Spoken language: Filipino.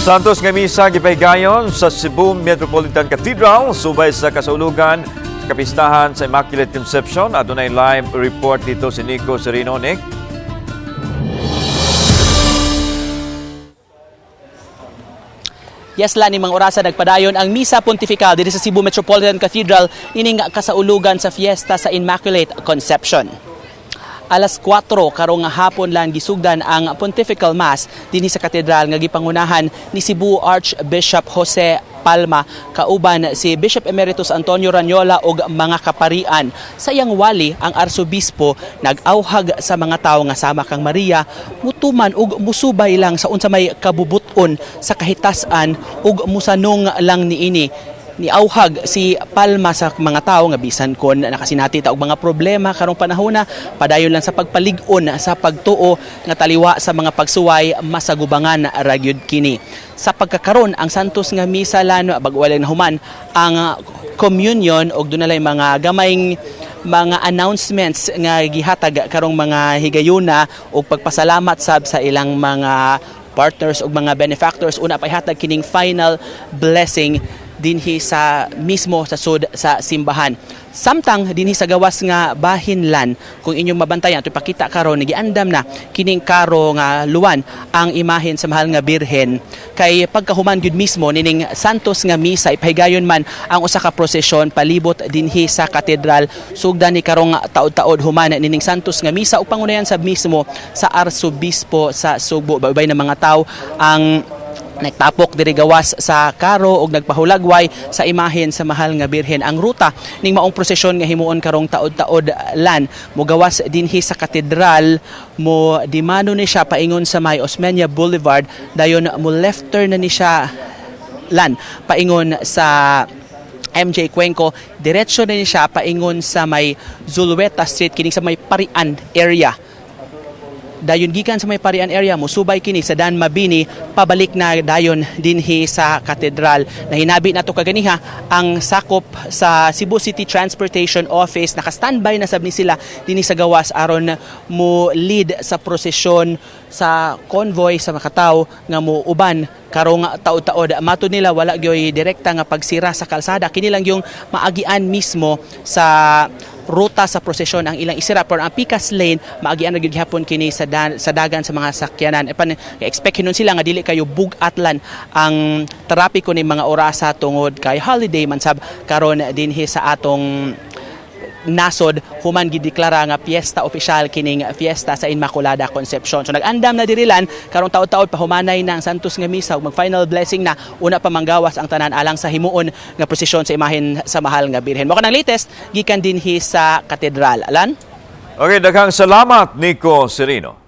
Santos nga misa gipahigayon sa Cebu Metropolitan Cathedral subay sa kasaulugan sa kapistahan sa Immaculate Conception. Adunay live report dito si Nico Serino. Nick. Yes, Lani, mga orasa nagpadayon ang Misa Pontifical dito sa Cebu Metropolitan Cathedral ining kasaulugan sa fiesta sa Immaculate Conception. Alas 4 karong hapon lang gisugdan ang Pontifical Mass dinhi sa katedral nga gipangunahan ni Cebu Archbishop Jose Palma kauban si Bishop Emeritus Antonio Ranyola ug mga kaparian. Sa iyang wali ang arsobispo nag-awhag sa mga tawo nga sama kang Maria mutuman ug musubay lang sa unsa may kabubuton sa kahitasan ug musanong lang niini. Niauhag si Palma sa mga tao nga bisan kon nakasinati ta og mga problema karong panahona padayon lang sa pagpalig-on sa pagtuo nga taliwa sa mga pagsuway masagubangan ra gyud kini. Sa pagkakaron ang Santos nga misa lan bag-o walay nahuman ang communion og dunay mga gamayng mga announcements nga gihatag karong mga higayuna og pagpasalamat sab sa ilang mga partners ug mga benefactors. Una pay hatag kining final blessing dinhi sa mismo sa sud sa simbahan. Samtang dinhi sa gawas nga bahinlan, kung inyong mabantayan ito pakita karon nagiandam na kining karo nga luwan ang imahen sa mahal nga birhen kay pagkahuman gyud mismo nining Santos nga misa ipahigayon man ang usa ka prosesyon palibot dinhi sa katedral sugdan ni karong taud-taud human nining Santos nga misa ug pangunayan sa mismo sa arsobispo sa Subo. Babay na mga tawo ang nagtapok diri gawas sa karo ug nagpahulagway sa imahen sa mahal nga birhen. Ang ruta ning maong prosesyon nga himuon karong taod-taod lan mogawas dinhi sa katedral, mo dimano ni siya paingon sa may Osmeña Boulevard, dayon mo left turn na ni siya lan paingon sa MJ Cuenco, diretso na ni siya paingon sa may Zulueta Street kining sa may Parian area. Dayon gikan sa may Parian area mo subay kini sa Dan Mabini pabalik na dayon dinhi sa katedral. Nahinabi nato kaganiha ang sakop sa Cebu City Transportation Office, naka-standby na sab ni sila dinhi sa gawas aron mo lead sa prosesyon sa convoy sa makataw nga mo uban karong taod-taod. Matud nila wala gyoy direkta nga pagsira sa kalsada, kini lang yung maagian mismo sa ruta sa prosesyon ang ilang isira, pero ang Picas Lane maagian na gyud gihapon kini sa dagan sa mga sakyanan. Expect hinon sila nga dili kayo bugatlan ang trapiko ni mga orasa tungod kay holiday man sab karon dinhi sa atong nasod human gideklara nga piyesta opisyal kining fiesta sa Immaculada Conception. So nag-andam na dirilan karong taud-taud pahumanay na ang Santos nga misa ug mag-final blessing na una pa manggawas ang tanan alang sa himuon nga prosesyon sa imahen sa mahal nga birhen. Mo kanang latest gikan dinhi sa katedral. Alan? Okay, daghang salamat Nico Serino.